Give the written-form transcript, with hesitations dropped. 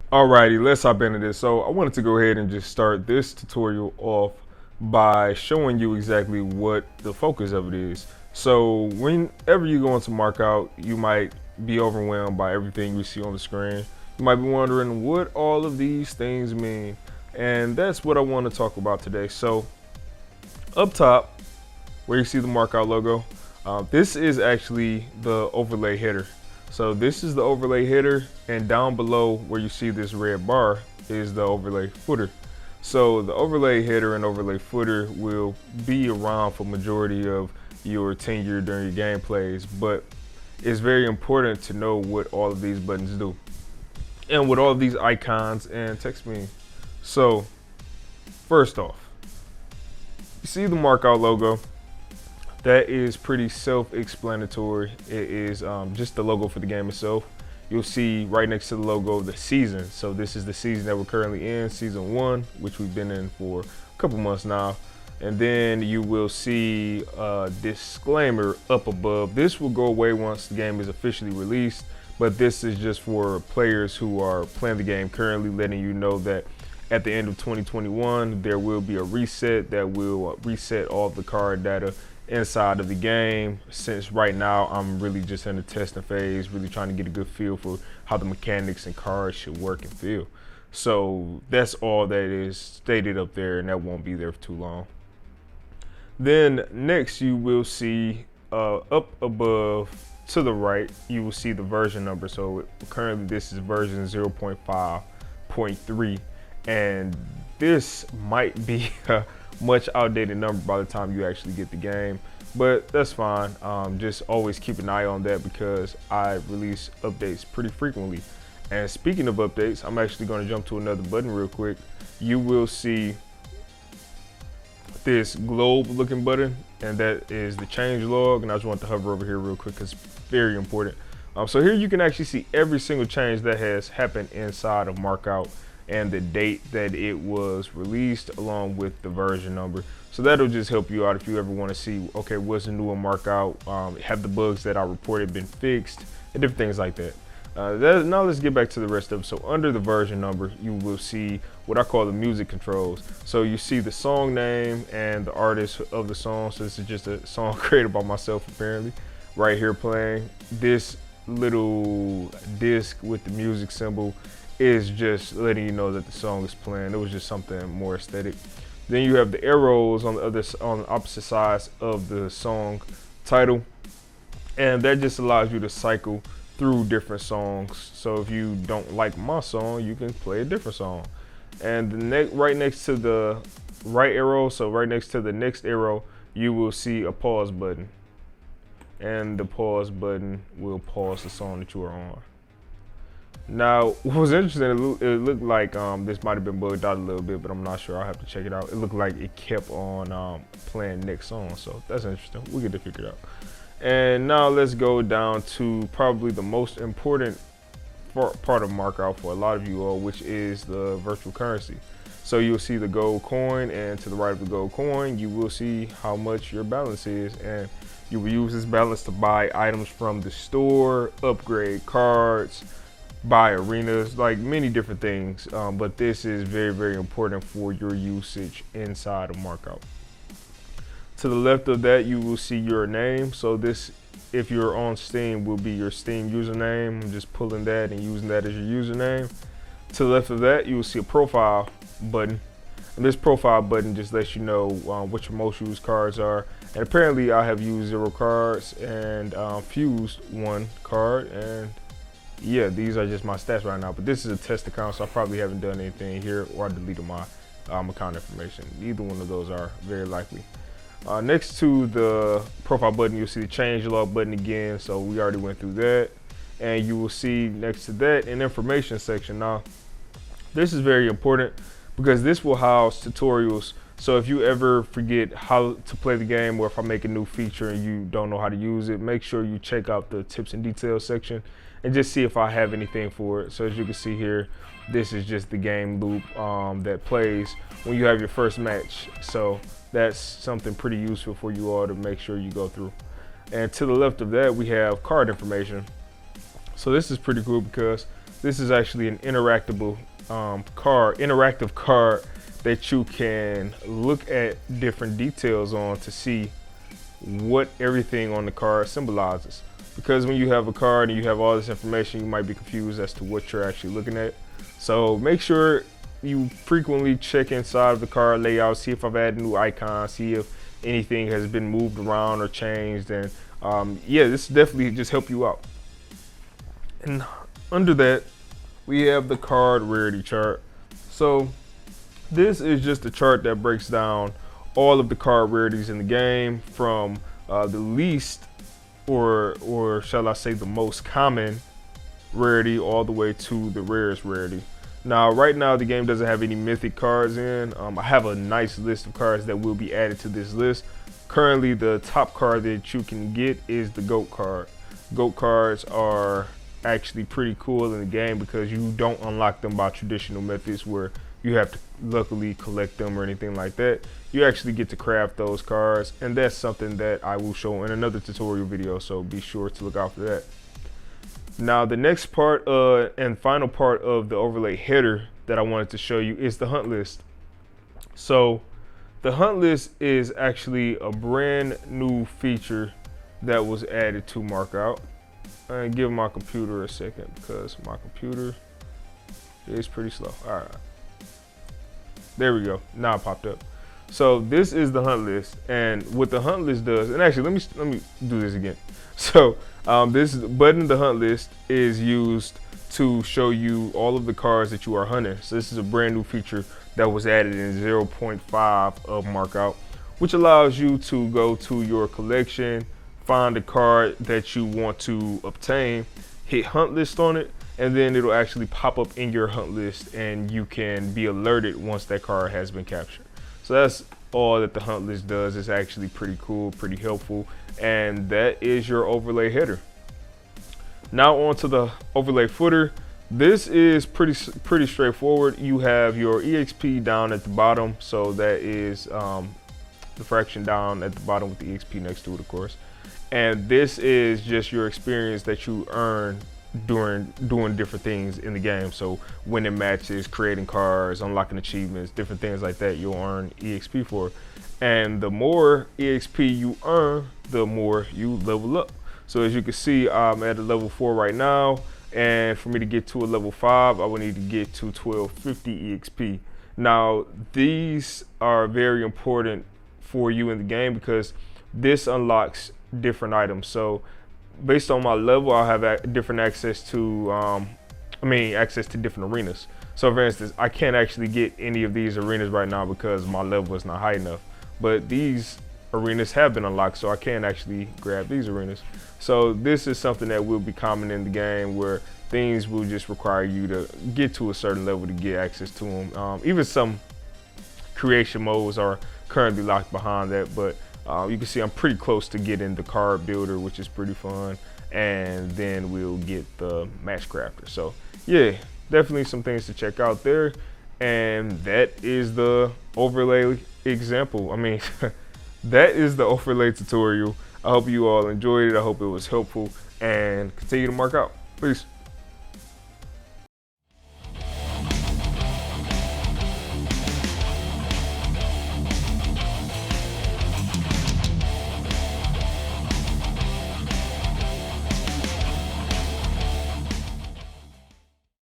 Alrighty, let's hop into this. So I wanted to go ahead and just start this tutorial off by showing you exactly what the focus of it is. So whenever you go into markout, you might be overwhelmed by everything you see on the screen. You might be wondering what all of these things mean. And that's what I want to talk about today. So up top, where you see the markout logo, this is actually the overlay header. So this is the overlay header, and down below where you see this red bar is the overlay footer. So the overlay header and overlay footer will be around for majority of your tenure during your gameplays, but it's very important to know what all of these buttons do and what all of these icons and text mean. So first off, you see the markout logo. That is pretty self-explanatory. It is just the logo for the game itself. You'll see right next to the logo the season. So this is the season that we're currently in, season 1, which we've been in for a couple months now. And then you will see a disclaimer up above. This will go away once the game is officially released, but this is just for players who are playing the game currently, letting you know that at the end of 2021 there will be a reset that will reset all of the card data inside of the game. Since right now I'm really just in the testing phase, really trying to get a good feel for how the mechanics and cards should work and feel. So that's all that is stated up there, and that won't be there for too long. Then next you will see up above to the right, you will see the version number. So currently this is version 0.5.3, and this might be a much outdated number by the time you actually get the game, but that's fine. Just always keep an eye on that because I release updates pretty frequently. And speaking of updates, I'm actually going to jump to another button real quick. You will see this globe looking button, and that is the change log, and I just want to hover over here real quick because it's very important. So here you can actually see every single change that has happened inside of markout and the date that it was released along with the version number. So that'll just help you out if you ever want to see, okay, what's new in markout, have the bugs that I reported been fixed, and different things like that. Now let's get back to the rest of it. So under the version number, you will see what I call the music controls. So you see the song name and the artist of the song. So this is just a song created by myself apparently, right here playing. This little disc with the music symbol is just letting you know that the song is playing. It was just something more aesthetic. Then you have the arrows on the opposite sides of the song title, and that just allows you to cycle through different songs. So if you don't like my song, you can play a different song. And right next to the right arrow, so right next to the next arrow, you will see a pause button, and the pause button will pause the song that you are on. Now, what was interesting, it looked like this might have been bugged out a little bit, but I'm not sure. I'll have to check it out. It looked like it kept on playing next song, so that's interesting. We'll get to figure it out. And now let's go down to probably the most important part of markout for a lot of you all, which is the virtual currency. So you'll see the gold coin, and to the right of the gold coin, you will see how much your balance is, and you will use this balance to buy items from the store, upgrade cards, buy arenas, like many different things, but this is very, very important for your usage inside of markout. To the left of that, you will see your name. So this, if you're on Steam, will be your Steam username. I'm just pulling that and using that as your username. To the left of that, you will see a profile button, and this profile button just lets you know what your most used cards are. And apparently I have used 0 cards and fused 1 card, and yeah, these are just my stats right now, but this is a test account, so I probably haven't done anything here, or I deleted my account information. Either one of those are very likely. Next to the profile button, you'll see the change log button again, so we already went through that. And you will see next to that an information section. Now, this is very important because this will house tutorials. So if you ever forget how to play the game, or if I make a new feature and you don't know how to use it, make sure you check out the tips and details section and just see if I have anything for it. So as you can see here, this is just the game loop that plays when you have your first match. So that's something pretty useful for you all to make sure you go through. And to the left of that, we have card information. So this is pretty cool because this is actually an interactive card that you can look at different details on to see what everything on the card symbolizes. Because when you have a card and you have all this information, you might be confused as to what you're actually looking at. So make sure you frequently check inside of the card layout, see if I've added new icons, see if anything has been moved around or changed, and yeah, this definitely just help you out. And under that, we have the card rarity chart. So this is just a chart that breaks down all of the card rarities in the game from the least, or shall I say the most common rarity, all the way to the rarest rarity. Now, right now, the game doesn't have any mythic cards in. I have a nice list of cards that will be added to this list. Currently, the top card that you can get is the GOAT card. GOAT cards are actually pretty cool in the game because you don't unlock them by traditional methods where you have to luckily collect them or anything like that. You actually get to craft those cards, and that's something that I will show in another tutorial video, so be sure to look out for that. Now, the next part and final part of the overlay header that I wanted to show you is the hunt list. So the hunt list is actually a brand new feature that was added to Markout. And give my computer a second because my computer is pretty slow. All right, there we go. Now it popped up. So this is the hunt list, and what the hunt list does, and actually let me do this again. So this button, the hunt list, is used to show you all of the cards that you are hunting. So this is a brand new feature that was added in 0.5 of Markout, which allows you to go to your collection, find a card that you want to obtain, hit hunt list on it, and then it'll actually pop up in your hunt list, and you can be alerted once that card has been captured. So that's all that the hunt list does. It's actually pretty cool, pretty helpful, and that is your overlay header. Now on to the overlay footer. This is pretty straightforward. You have your EXP down at the bottom, so that is the fraction down at the bottom with the EXP next to it, of course. And this is just your experience that you earn during doing different things in the game. So winning matches, creating cards, unlocking achievements, different things like that, you'll earn EXP for. And the more EXP you earn, the more you level up. So as you can see, I'm at a level 4 right now, and for me to get to a level 5, I would need to get to 1250 EXP. Now, these are very important for you in the game because this unlocks different items. So based on my level, I'll have different access to access to different arenas. So for instance, I can't actually get any of these arenas right now because my level is not high enough, but these arenas have been unlocked, so I can actually grab these arenas. So this is something that will be common in the game where things will just require you to get to a certain level to get access to them. Even some creation modes are currently locked behind that, but you can see I'm pretty close to getting the card builder, which is pretty fun, and then we'll get the match crafter. So yeah, definitely some things to check out there. And that is the overlay example. That is the overlay tutorial. I hope you all enjoyed it. I hope it was helpful, and continue to mark out. Peace.